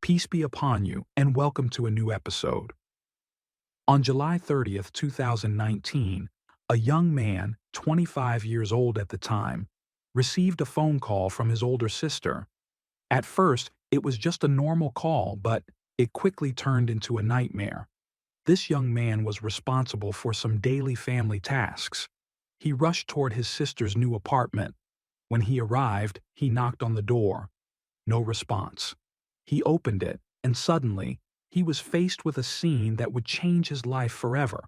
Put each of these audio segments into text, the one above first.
Peace be upon you, and welcome to a new episode. On July 30th, 2019, a young man, 25 years old at the time, received a phone call from his older sister. At first, it was just a normal call, but it quickly turned into a nightmare. This young man was responsible for some daily family tasks. He rushed toward his sister's new apartment. When he arrived, he knocked on the door. No response. He opened it, and suddenly, he was faced with a scene that would change his life forever.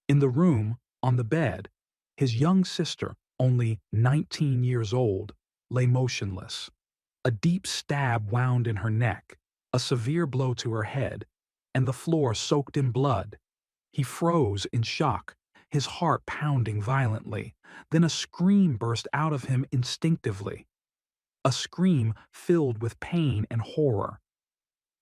In the room, on the bed, his young sister, only 19 years old, lay motionless. A deep stab wound in her neck, a severe blow to her head, and the floor soaked in blood. He froze in shock, his heart pounding violently. Then a scream burst out of him instinctively. A scream filled with pain and horror.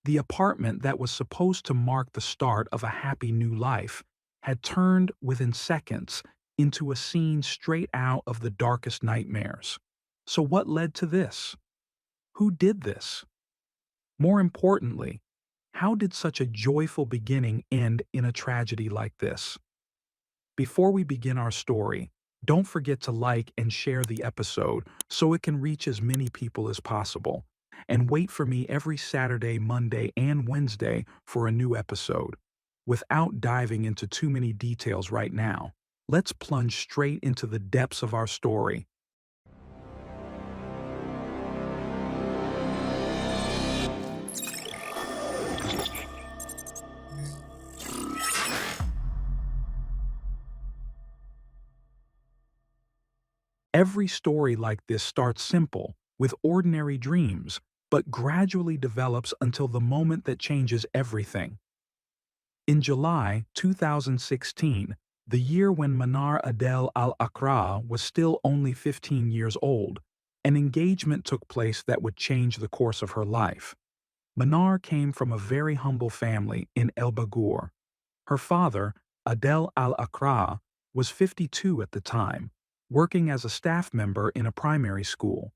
The apartment that was supposed to mark the start of a happy new life had turned within seconds into a scene straight out of the darkest nightmares. So what led to this? Who did this? More importantly, how did such a joyful beginning end in a tragedy like this? Before we begin our story, don't forget to like and share the episode so it can reach as many people as possible. And wait for me every Saturday, Monday, and Wednesday for a new episode. Without diving into too many details right now, let's plunge straight into the depths of our story. Every story like this starts simple, with ordinary dreams, but gradually develops until the moment that changes everything. In July 2016, the year when Manar Adel Al-Aqraa was still only 15 years old, an engagement took place that would change the course of her life. Manar came from a very humble family in El Bagour. Her father, Adel Al-Aqraa, was 52 at the time, working as a staff member in a primary school.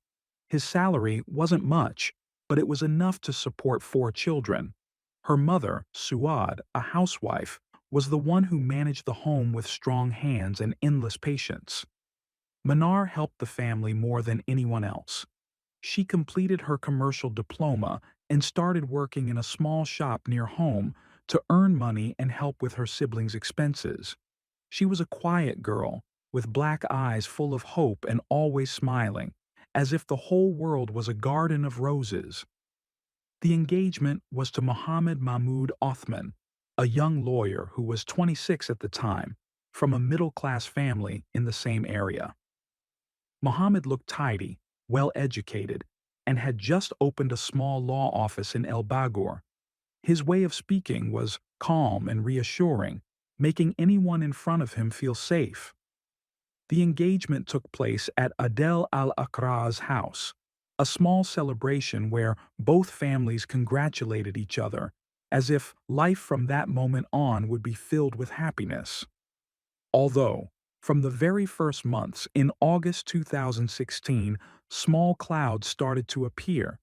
His salary wasn't much, but it was enough to support 4 children. Her mother, Suad, a housewife, was the one who managed the home with strong hands and endless patience. Manar helped the family more than anyone else. She completed her commercial diploma and started working in a small shop near home to earn money and help with her siblings' expenses. She was a quiet girl, with black eyes full of hope and always smiling, as if the whole world was a garden of roses. The engagement was to Mohammed Mahmoud Othman, a young lawyer who was 26 at the time, from a middle-class family in the same area. Mohammed looked tidy, well-educated, and had just opened a small law office in El Bagour. His way of speaking was calm and reassuring, making anyone in front of him feel safe. The engagement took place at Adel Al-Aqraa's house, a small celebration where both families congratulated each other, as if life from that moment on would be filled with happiness. Although, from the very first months in August 2016, small clouds started to appear.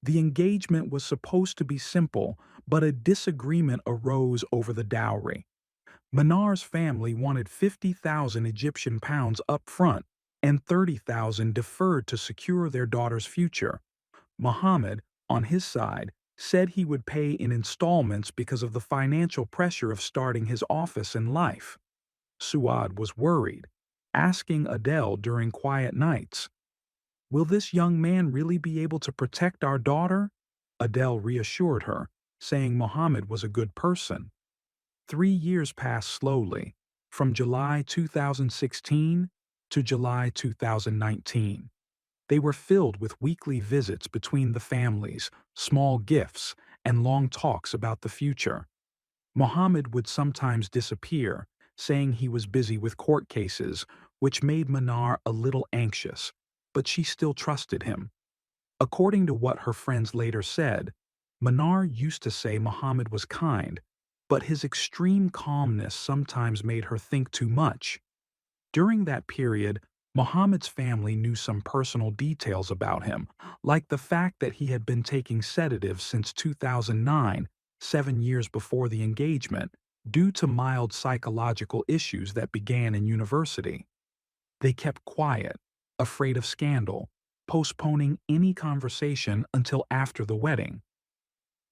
The engagement was supposed to be simple, but a disagreement arose over the dowry. Manar's family wanted 50,000 Egyptian pounds up front and 30,000 deferred to secure their daughter's future. Mohammed, on his side, said he would pay in installments because of the financial pressure of starting his office and life. Suad was worried, asking Adele during quiet nights, "Will this young man really be able to protect our daughter?" Adele reassured her, saying Mohammed was a good person. 3 years passed slowly, from July 2016 to July 2019. They were filled with weekly visits between the families, small gifts, and long talks about the future. Mohammed would sometimes disappear, saying he was busy with court cases, which made Manar a little anxious, but she still trusted him. According to what her friends later said, Manar used to say Mohammed was kind, but his extreme calmness sometimes made her think too much. During that period, Mohammed's family knew some personal details about him, like the fact that he had been taking sedatives since 2009, 7 years before the engagement, due to mild psychological issues that began in university. They kept quiet, afraid of scandal, postponing any conversation until after the wedding.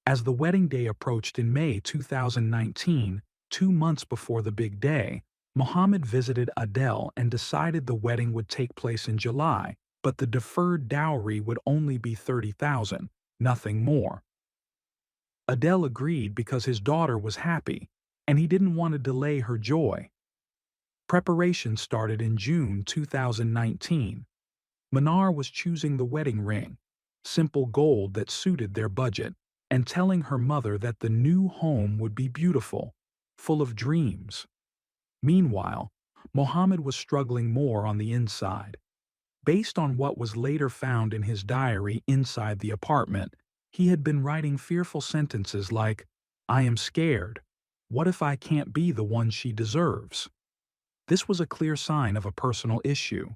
As the wedding day approached in May 2019, 2 months before the big day, Mohammed visited Adele and decided the wedding would take place in July, but the deferred dowry would only be 30,000, nothing more. Adele agreed because his daughter was happy, and he didn't want to delay her joy. Preparation started in June 2019. Manar was choosing the wedding ring, simple gold that suited their budget, and telling her mother that the new home would be beautiful, full of dreams. Meanwhile, Mohammed was struggling more on the inside. Based on what was later found in his diary inside the apartment, he had been writing fearful sentences like, "I am scared. What if I can't be the one she deserves?" This was a clear sign of a personal issue,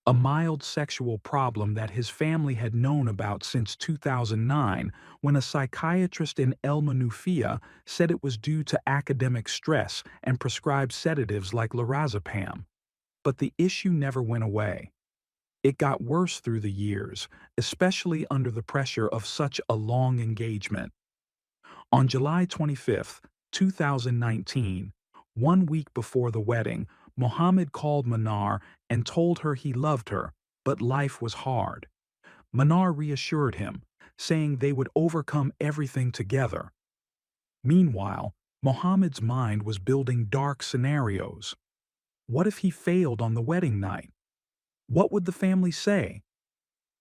a mild sexual problem that his family had known about since 2009, when a psychiatrist in El Manufia said it was due to academic stress and prescribed sedatives like lorazepam. But the issue never went away. It got worse through the years, especially under the pressure of such a long engagement. On July 25, 2019, 1 week before the wedding, Mohammed called Manar and told her he loved her, but life was hard. Manar reassured him, saying they would overcome everything together. Meanwhile, Mohammed's mind was building dark scenarios. What if he failed on the wedding night? What would the family say?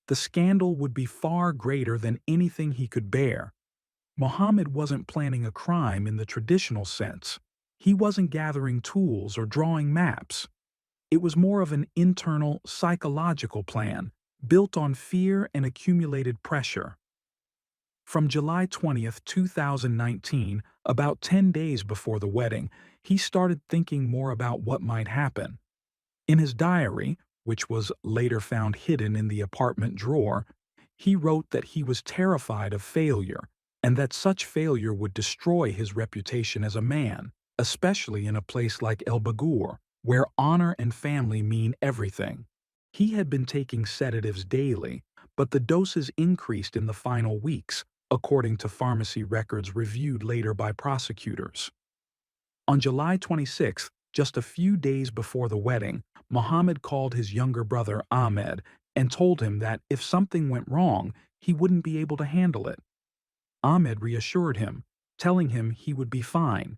The scandal would be far greater than anything he could bear. Mohammed wasn't planning a crime in the traditional sense. He wasn't gathering tools or drawing maps. It was more of an internal, psychological plan, built on fear and accumulated pressure. From July 20th, 2019, about 10 days before the wedding, he started thinking more about what might happen. In his diary, which was later found hidden in the apartment drawer, he wrote that he was terrified of failure and that such failure would destroy his reputation as a man, especially in a place like El Bagour, where honor and family mean everything. He had been taking sedatives daily, but the doses increased in the final weeks, according to pharmacy records reviewed later by prosecutors. On July 26, just a few days before the wedding, Mohammed called his younger brother Ahmed and told him that if something went wrong, he wouldn't be able to handle it. Ahmed reassured him, telling him he would be fine.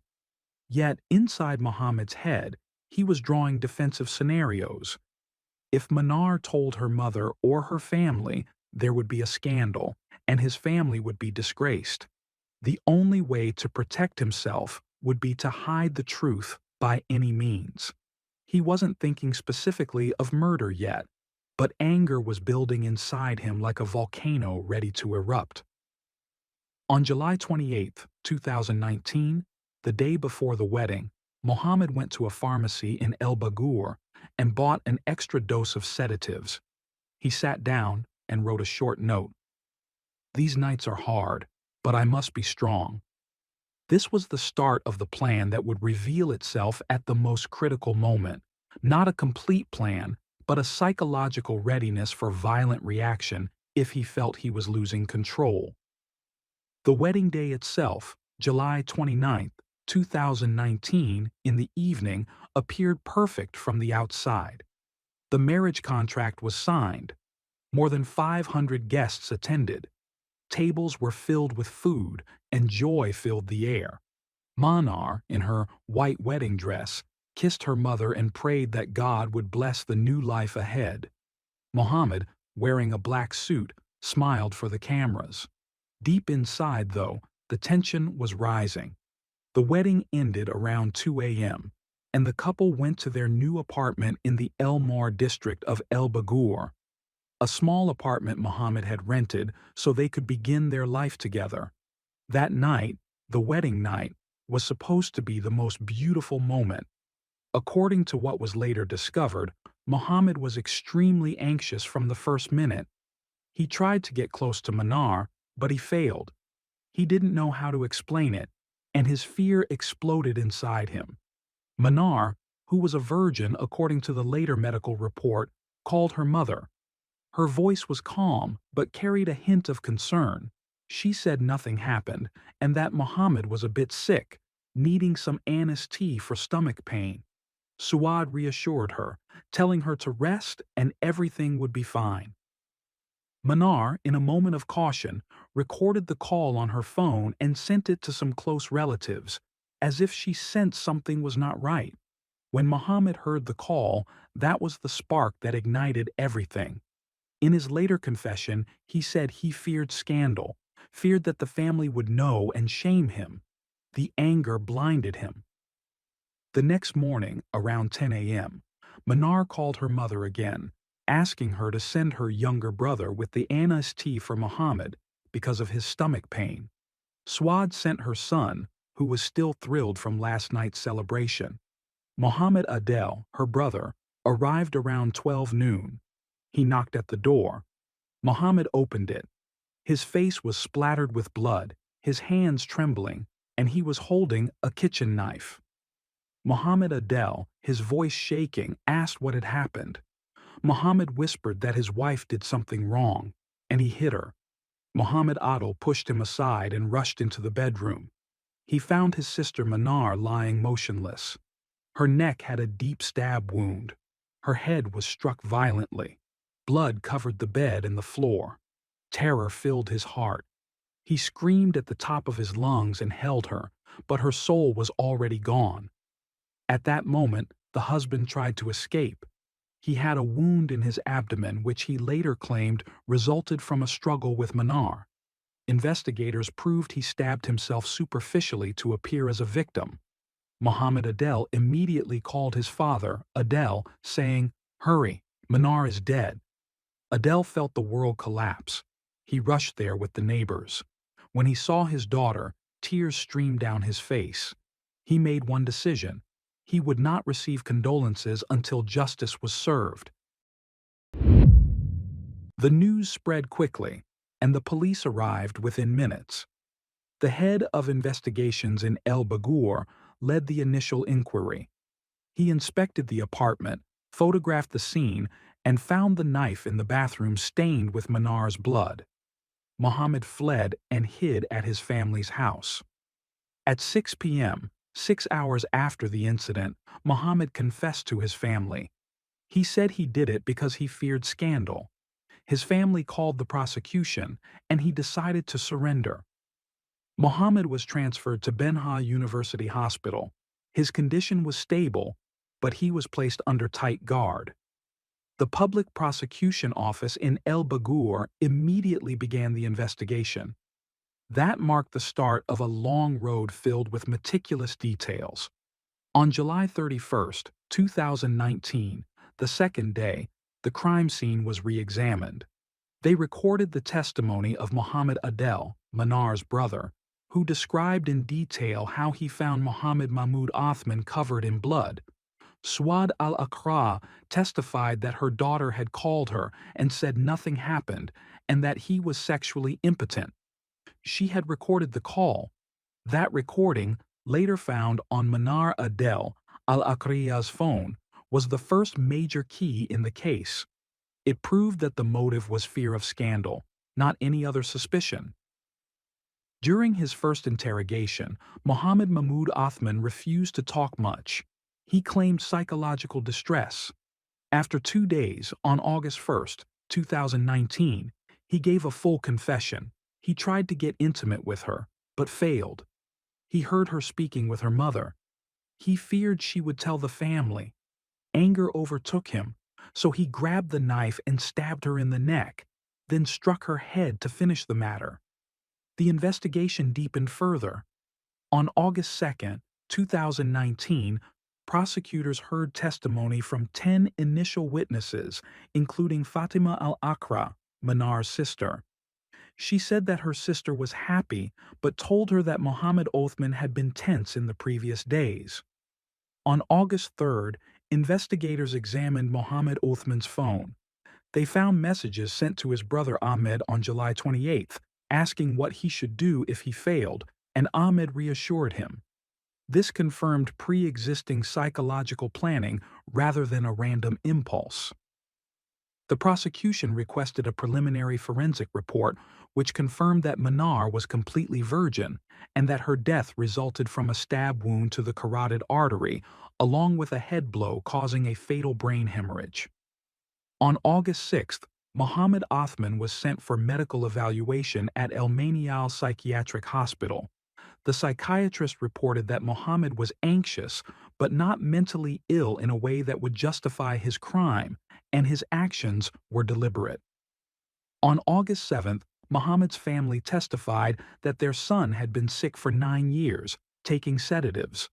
Yet, inside Mohammed's head, he was drawing defensive scenarios. If Manar told her mother or her family, there would be a scandal, and his family would be disgraced. The only way to protect himself would be to hide the truth by any means. He wasn't thinking specifically of murder yet, but anger was building inside him like a volcano ready to erupt. On July 28, 2019, the day before the wedding, Mohammed went to a pharmacy in El Bagour and bought an extra dose of sedatives. He sat down and wrote a short note. "These nights are hard, but I must be strong." This was the start of the plan that would reveal itself at the most critical moment. Not a complete plan, but a psychological readiness for violent reaction if he felt he was losing control. The wedding day itself, July 29, 2019, in the evening, appeared perfect from the outside. The marriage contract was signed. More than 500 guests attended. Tables were filled with food, and joy filled the air. Manar, in her white wedding dress, kissed her mother and prayed that God would bless the new life ahead. Mohammed, wearing a black suit, smiled for the cameras. Deep inside, though, the tension was rising. The wedding ended around 2 a.m., and the couple went to their new apartment in the El Mar district of El Bagour, a small apartment Mohammed had rented so they could begin their life together. That night, the wedding night, was supposed to be the most beautiful moment. According to what was later discovered, Mohammed was extremely anxious from the first minute. He tried to get close to Manar, but he failed. He didn't know how to explain it, and his fear exploded inside him. Manar, who was a virgin according to the later medical report, called her mother. Her voice was calm but carried a hint of concern. She said nothing happened and that Mohammed was a bit sick, needing some anise tea for stomach pain. Suad reassured her, telling her to rest and everything would be fine. Manar, in a moment of caution, recorded the call on her phone and sent it to some close relatives, as if she sensed something was not right. When Mohammed heard the call, that was the spark that ignited everything. In his later confession, he said he feared scandal, feared that the family would know and shame him. The anger blinded him. The next morning, around 10 a.m., Manar called her mother again, asking her to send her younger brother with the anise tea for Mohammed because of his stomach pain. Swad sent her son, who was still thrilled from last night's celebration. Manar Adel, her brother, arrived around 12 noon. He knocked at the door. Mohammed opened it. His face was splattered with blood, his hands trembling, and he was holding a kitchen knife. Manar Adel, his voice shaking, asked what had happened. Mohammed whispered that his wife did something wrong, and he hit her. Manar Adel pushed him aside and rushed into the bedroom. He found his sister Manar lying motionless. Her neck had a deep stab wound. Her head was struck violently. Blood covered the bed and the floor. Terror filled his heart. He screamed at the top of his lungs and held her, but her soul was already gone. At that moment, the husband tried to escape. He had a wound in his abdomen which he later claimed resulted from a struggle with Manar. Investigators proved he stabbed himself superficially to appear as a victim. Manar Adel immediately called his father, Adel, saying, "Hurry, Manar is dead." Adel felt the world collapse. He rushed there with the neighbors. When he saw his daughter, tears streamed down his face. He made one decision. He would not receive condolences until justice was served. The news spread quickly, and the police arrived within minutes. The head of investigations in El Bagour led the initial inquiry. He inspected the apartment, photographed the scene, and found the knife in the bathroom stained with Manar's blood. Mohammed fled and hid at his family's house. At 6 p.m., 6 hours after the incident, Mohammed confessed to his family. He said he did it because he feared scandal. His family called the prosecution, and he decided to surrender. Mohammed was transferred to Benha University Hospital. His condition was stable, but he was placed under tight guard. The public prosecution office in El Bagour immediately began the investigation. That marked the start of a long road filled with meticulous details. On July 31, 2019, the second day, the crime scene was re-examined. They recorded the testimony of Manar Adel, Manar's brother, who described in detail how he found Mohammed Mahmoud Othman covered in blood. Manar Adel Al-Aqraa testified that her daughter had called her and said nothing happened and that he was sexually impotent. She had recorded the call. That recording, later found on Manar Adel Al-Aqraa's phone, was the first major key in the case. It proved that the motive was fear of scandal, not any other suspicion. During his first interrogation, Mohammed Mahmoud Othman refused to talk much. He claimed psychological distress. After 2 days, on August 1, 2019, he gave a full confession. He tried to get intimate with her, but failed. He heard her speaking with her mother. He feared she would tell the family. Anger overtook him, so he grabbed the knife and stabbed her in the neck, then struck her head to finish the matter. The investigation deepened further. On August 2, 2019, prosecutors heard testimony from 10 initial witnesses, including Fatima Al-Aqraa, Manar's sister. She said that her sister was happy, but told her that Mohammed Othman had been tense in the previous days. On August 3, investigators examined Mohammed Othman's phone. They found messages sent to his brother Ahmed on July 28th, asking what he should do if he failed, and Ahmed reassured him. This confirmed pre-existing psychological planning rather than a random impulse. The prosecution requested a preliminary forensic report which confirmed that Manar was completely virgin and that her death resulted from a stab wound to the carotid artery, along with a head blow causing a fatal brain hemorrhage. On August 6th, Mohammed Othman was sent for medical evaluation at El Manial Psychiatric Hospital. The psychiatrist reported that Mohammed was anxious but not mentally ill in a way that would justify his crime, and his actions were deliberate. On August 7th, Mohammed's family testified that their son had been sick for 9 years, taking sedatives.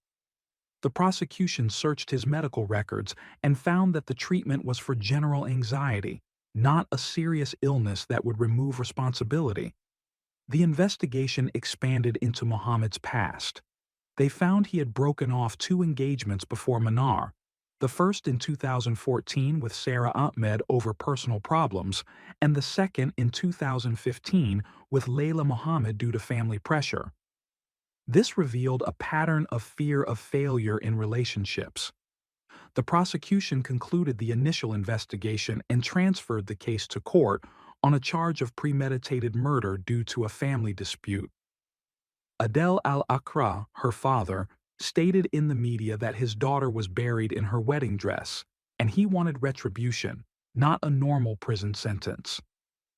The prosecution searched his medical records and found that the treatment was for general anxiety, not a serious illness that would remove responsibility. The investigation expanded into Mohammed's past. They found he had broken off 2 engagements before Manar, the first in 2014 with Sarah Ahmed over personal problems, and the second in 2015 with Layla Mohammed due to family pressure. This revealed a pattern of fear of failure in relationships. The prosecution concluded the initial investigation and transferred the case to court on a charge of premeditated murder due to a family dispute. Adel Al-Aqraa, her father, stated in the media that his daughter was buried in her wedding dress, and he wanted retribution, not a normal prison sentence.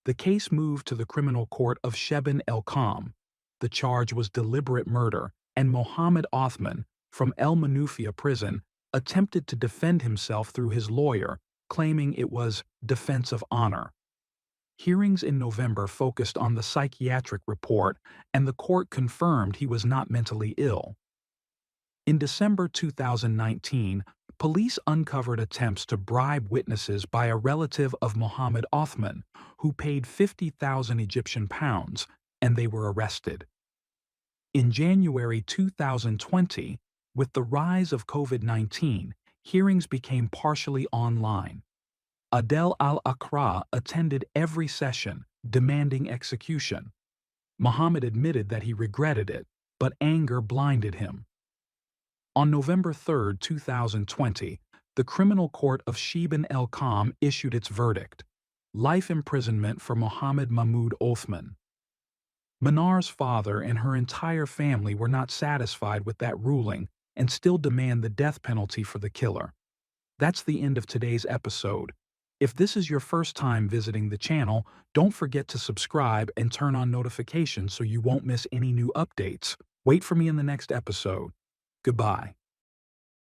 The case moved to the criminal court of Shebin el-Kham. The charge was deliberate murder, and Mohammed Othman, from El Manufia prison, attempted to defend himself through his lawyer, claiming it was defense of honor. Hearings in November focused on the psychiatric report, and the court confirmed he was not mentally ill. In December 2019, police uncovered attempts to bribe witnesses by a relative of Mohammed Othman, who paid 50,000 Egyptian pounds, and they were arrested. In January 2020, with the rise of COVID-19, hearings became partially online. Adel Al-Aqraa attended every session, demanding execution. Mohammed admitted that he regretted it, but anger blinded him. On November 3, 2020, the criminal court of Shebin el-Kham issued its verdict: life imprisonment for Mohammed Mahmoud Othman. Manar's father and her entire family were not satisfied with that ruling and still demand the death penalty for the killer. That's the end of today's episode. If this is your first time visiting the channel, don't forget to subscribe and turn on notifications so you won't miss any new updates. Wait for me in the next episode. Goodbye.